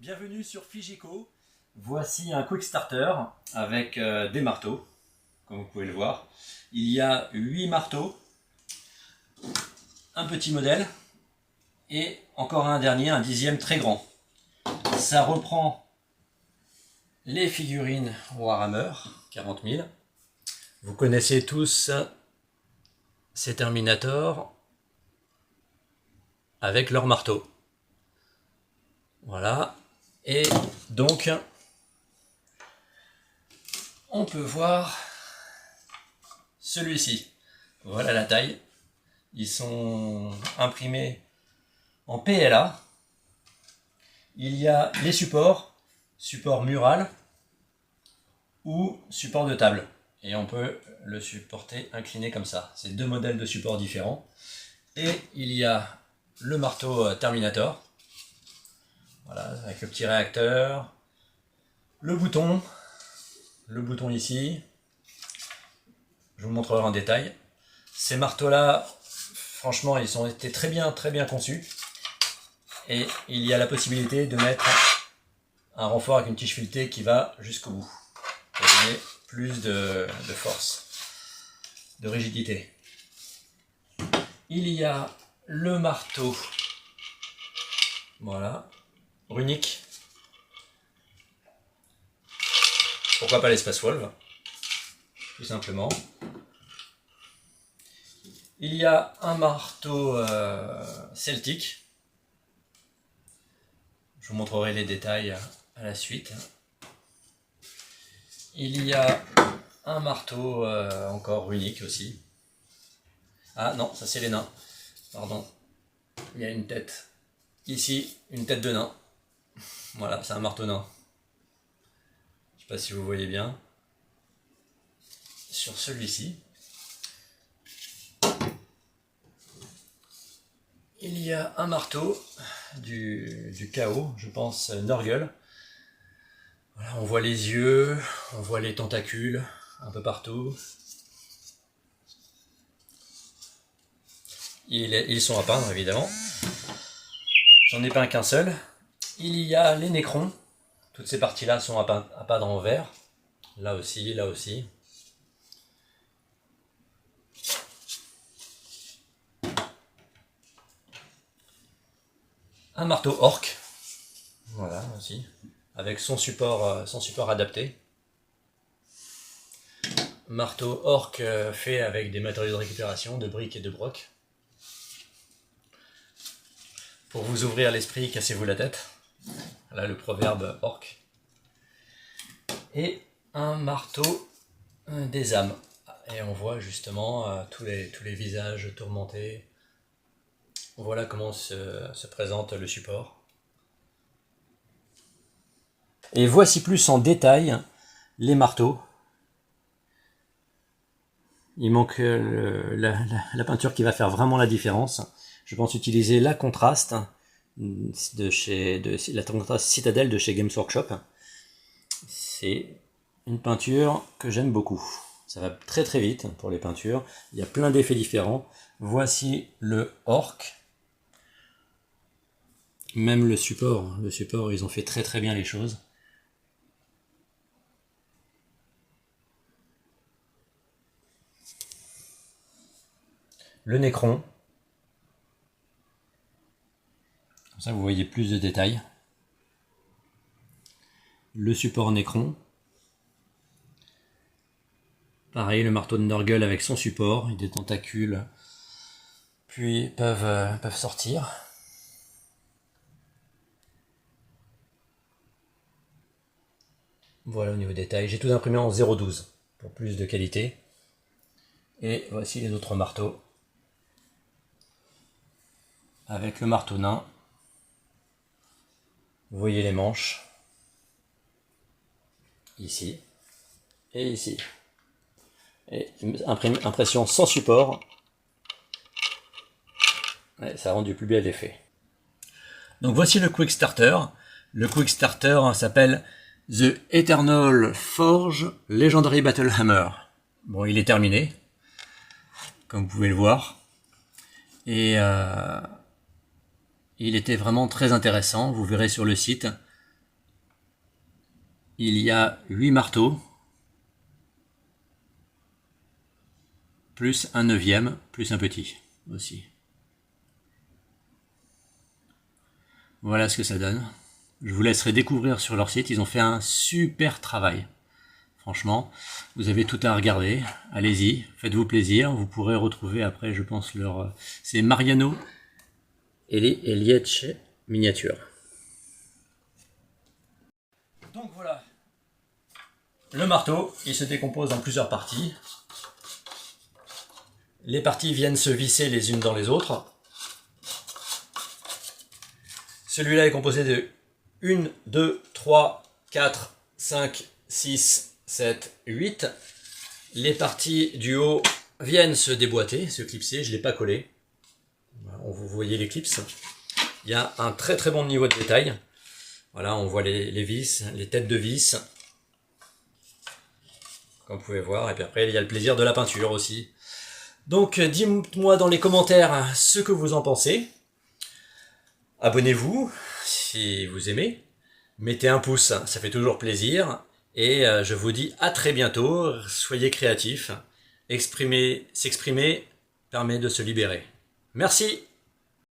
Bienvenue sur Figico. Voici un quick starter avec des marteaux, comme vous pouvez le voir. Il y a 8 marteaux, un petit modèle et encore un dernier, un 10e très grand. Ça reprend les figurines Warhammer 40 000. Vous connaissez tous ces Terminators avec leur marteau. Voilà. Et donc, on peut voir celui-ci. Voilà la taille. Ils sont imprimés en PLA. Il y a les supports, support mural ou support de table. Et on peut le supporter incliné comme ça. C'est deux modèles de support différents. Et il y a le marteau Terminator. Voilà, avec le petit réacteur. Le bouton ici. Je vous montrerai en détail. Ces marteaux-là, franchement, ils ont été très bien conçus. Et il y a la possibilité de mettre un renfort avec une tige filetée qui va jusqu'au bout. Pour donner plus de force, de rigidité. Il y a le marteau, voilà, runique. Pourquoi pas l'espace Wolf, tout simplement. Il y a un marteau celtique. Je vous montrerai les détails à la suite. Il y a un marteau encore runique aussi. Ah non, ça c'est les nains. Pardon. Il y a une tête. Ici, une tête de nain. Voilà, c'est un marteau nain. Je ne sais pas si vous voyez bien. Sur celui-ci, il y a un marteau du chaos, je pense Nurgle. Voilà, on voit les yeux, on voit les tentacules un peu partout. Ils sont à peindre évidemment. J'en ai peint qu'un seul. Il y a les nécrons. Toutes ces parties-là sont à peindre en vert. Là aussi, là aussi. Un marteau orc. Voilà aussi. Avec son support adapté. Marteau orc fait avec des matériaux de récupération, de briques et de broc. Pour vous ouvrir l'esprit, cassez-vous la tête. Là, le proverbe orc. Et un marteau des âmes. Et on voit justement tous les visages tourmentés. Voilà comment se présente le support. Et voici plus en détail les marteaux. Il manque la peinture qui va faire vraiment la différence. Je pense utiliser la contraste la contraste Citadel de chez Games Workshop. C'est une peinture que j'aime beaucoup. Ça va très vite pour les peintures. Il y a plein d'effets différents. Voici le orc. Même le support, ils ont fait très bien les choses. Le nécron. Comme ça vous voyez plus de détails. Le support nécron. Pareil, le marteau de Nurgle avec son support, des tentacules, puis peuvent sortir. Voilà au niveau détail. J'ai tout imprimé en 0,12 pour plus de qualité. Et voici les autres marteaux. Avec le marteau nain. Vous voyez les manches. Ici. Et ici. Et impression sans support. Ouais, ça rend du plus bel effet. Donc voici le Quick Starter. Le Quick Starter s'appelle The Eternal Forge Legendary Battle Hammer. Bon, il est terminé, comme vous pouvez le voir. Et il était vraiment très intéressant. Vous verrez sur le site. il y a 8 marteaux, plus un 9e, plus un petit aussi. Voilà ce que ça donne. Je vous laisserai découvrir sur leur site, ils ont fait un super travail. Franchement, vous avez tout à regarder, allez-y, faites-vous plaisir, vous pourrez retrouver après, je pense, leur... C'est Mariano et Lietche miniature. Donc voilà, le marteau, il se décompose en plusieurs parties. Les parties viennent se visser les unes dans les autres. Celui-là est composé de 1, 2, 3, 4, 5, 6, 7, 8. Les parties du haut viennent se déboîter, se clipser, je ne l'ai pas collé. Vous voyez les clips. Il y a un très très bon niveau de détail. Voilà, on voit les vis, les têtes de vis. Comme vous pouvez voir. Et puis après, il y a le plaisir de la peinture aussi. Donc, dites-moi dans les commentaires ce que vous en pensez. Abonnez-vous si vous aimez. Mettez un pouce, ça fait toujours plaisir. Et je vous dis à très bientôt. Soyez créatifs. S'exprimer permet de se libérer. Merci.